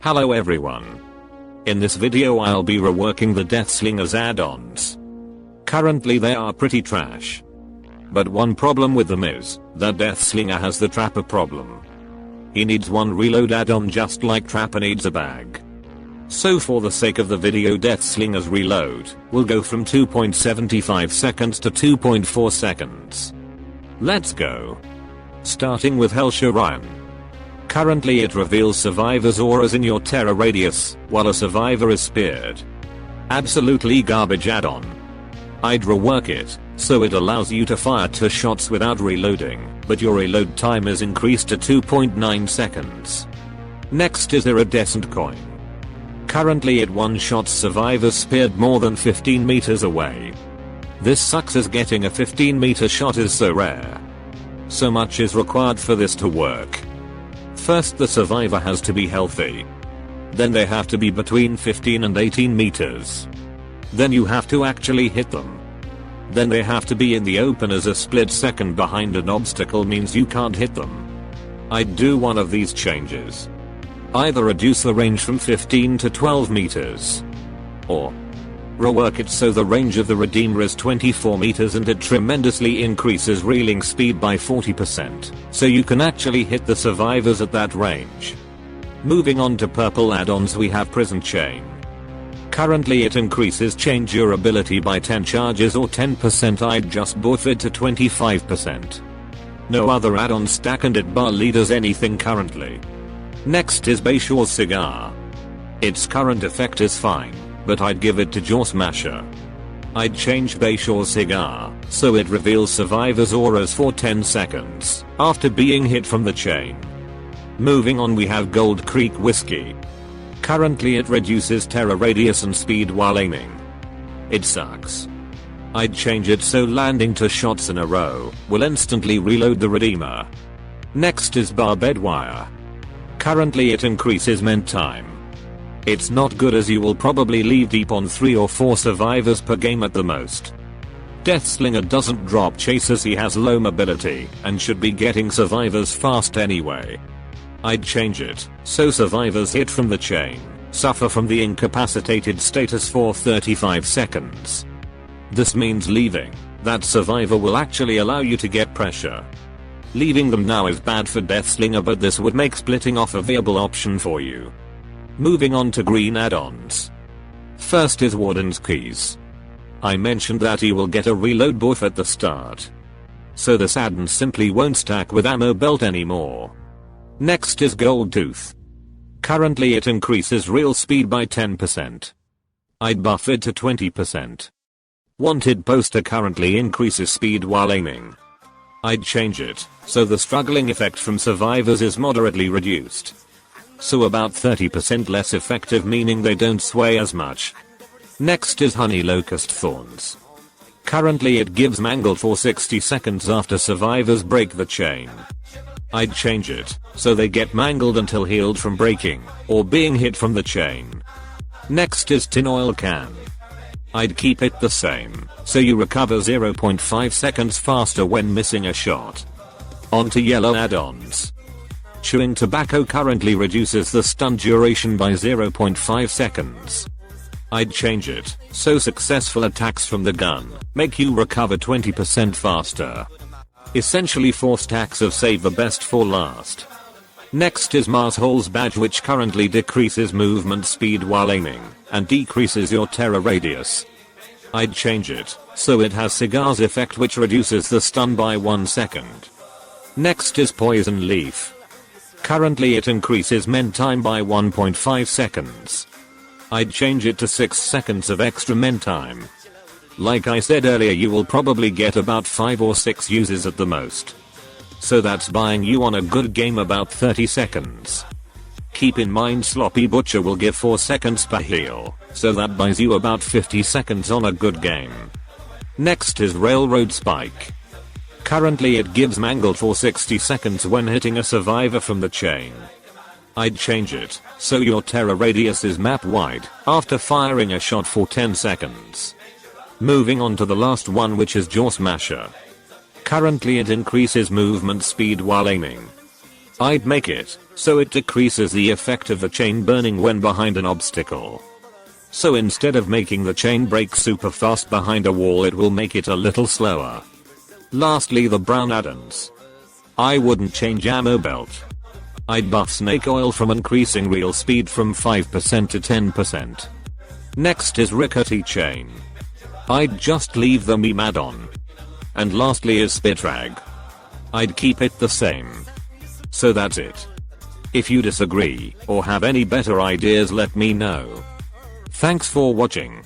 Hello everyone. In this video I'll be reworking the Deathslingers add-ons. Currently they are pretty trash. But one problem with them is that Deathslinger has the Trapper problem. He needs one reload add-on just like Trapper needs a bag. So for the sake of the video, Deathslinger's reload will go from 2.75 seconds to 2.4 seconds. Let's go. Starting with Helsha Ryan. Currently it reveals survivors' auras in your terror radius while a survivor is speared. Absolutely garbage add-on. I'd rework it so it allows you to fire 2 shots without reloading, but your reload time is increased to 2.9 seconds. Next is Iridescent Coin. Currently it one-shots survivors speared more than 15 meters away. This sucks as getting a 15-meter shot is so rare. So much is required for this to work. First, the survivor has to be healthy. Then they have to be between 15 and 18 meters. Then you have to actually hit them. Then they have to be in the open, as a split second behind an obstacle means you can't hit them. I'd do one of these changes. Either reduce the range from 15 to 12 meters. Or rework it so the range of the Redeemer is 24 meters and it tremendously increases reeling speed by 40%, so you can actually hit the survivors at that range. Moving on to purple add-ons, we have Prison Chain. Currently it increases chain durability by 10 charges or 10%. I'd just buff it to 25%. No other add-on stack and it bar leaders anything currently. Next is Bayshore Cigar. Its current effect is fine, but I'd give it to Jaw Smasher. I'd change Bayshore Cigar so it reveals survivors' auras for 10 seconds after being hit from the chain. Moving on, we have Gold Creek Whiskey. Currently it reduces terror radius and speed while aiming. It sucks. I'd change it so landing 2 shots in a row will instantly reload the Redeemer. Next is Barbed Wire. Currently it increases ment time. It's not good as you will probably leave deep on 3 or 4 survivors per game at the most. Deathslinger doesn't drop chase as he has low mobility and should be getting survivors fast anyway. I'd change it so survivors hit from the chain suffer from the incapacitated status for 35 seconds. This means leaving that survivor will actually allow you to get pressure. Leaving them now is bad for Deathslinger, but this would make splitting off a viable option for you. Moving on to green add-ons. First is Warden's Keys. I mentioned that he will get a reload buff at the start. So this add-on simply won't stack with ammo belt anymore. Next is Gold Tooth. Currently it increases reel speed by 10%. I'd buff it to 20%. Wanted Poster currently increases speed while aiming. I'd change it so the struggling effect from survivors is moderately reduced. So about 30% less effective, meaning they don't sway as much. Next is Honey Locust Thorns. Currently it gives mangle for 60 seconds after survivors break the chain. I'd change it so they get mangled until healed from breaking or being hit from the chain. Next is Tin Oil Can. I'd keep it the same so you recover 0.5 seconds faster when missing a shot. On to yellow add-ons. Chewing tobacco currently reduces the stun duration by 0.5 seconds. I'd change it so successful attacks from the gun make you recover 20% faster. Essentially 4 stacks of save the best for last. Next is Marshole's Badge, which currently decreases movement speed while aiming and decreases your terror radius. I'd change it so it has Cigar's effect, which reduces the stun by 1 second. Next is Poison Leaf. Currently it increases ment time by 1.5 seconds. I'd change it to 6 seconds of extra ment time. Like I said earlier, you will probably get about 5 or 6 uses at the most. So that's buying you on a good game about 30 seconds. Keep in mind Sloppy Butcher will give 4 seconds per heal, so that buys you about 50 seconds on a good game. Next is Railroad Spike. Currently it gives mangle for 60 seconds when hitting a survivor from the chain. I'd change it so your terror radius is map wide after firing a shot for 10 seconds. Moving on to the last one, which is Jaw Smasher. Currently it increases movement speed while aiming. I'd make it so it decreases the effect of the chain burning when behind an obstacle. So instead of making the chain break super fast behind a wall, it will make it a little slower. Lastly, the brown add-ons. I wouldn't change ammo belt. I'd buff snake oil from increasing reel speed from 5% to 10%. Next is rickety chain. I'd just leave the meme add-on. And lastly is spit rag. I'd keep it the same. So that's it. If you disagree or have any better ideas, let me know. Thanks for watching.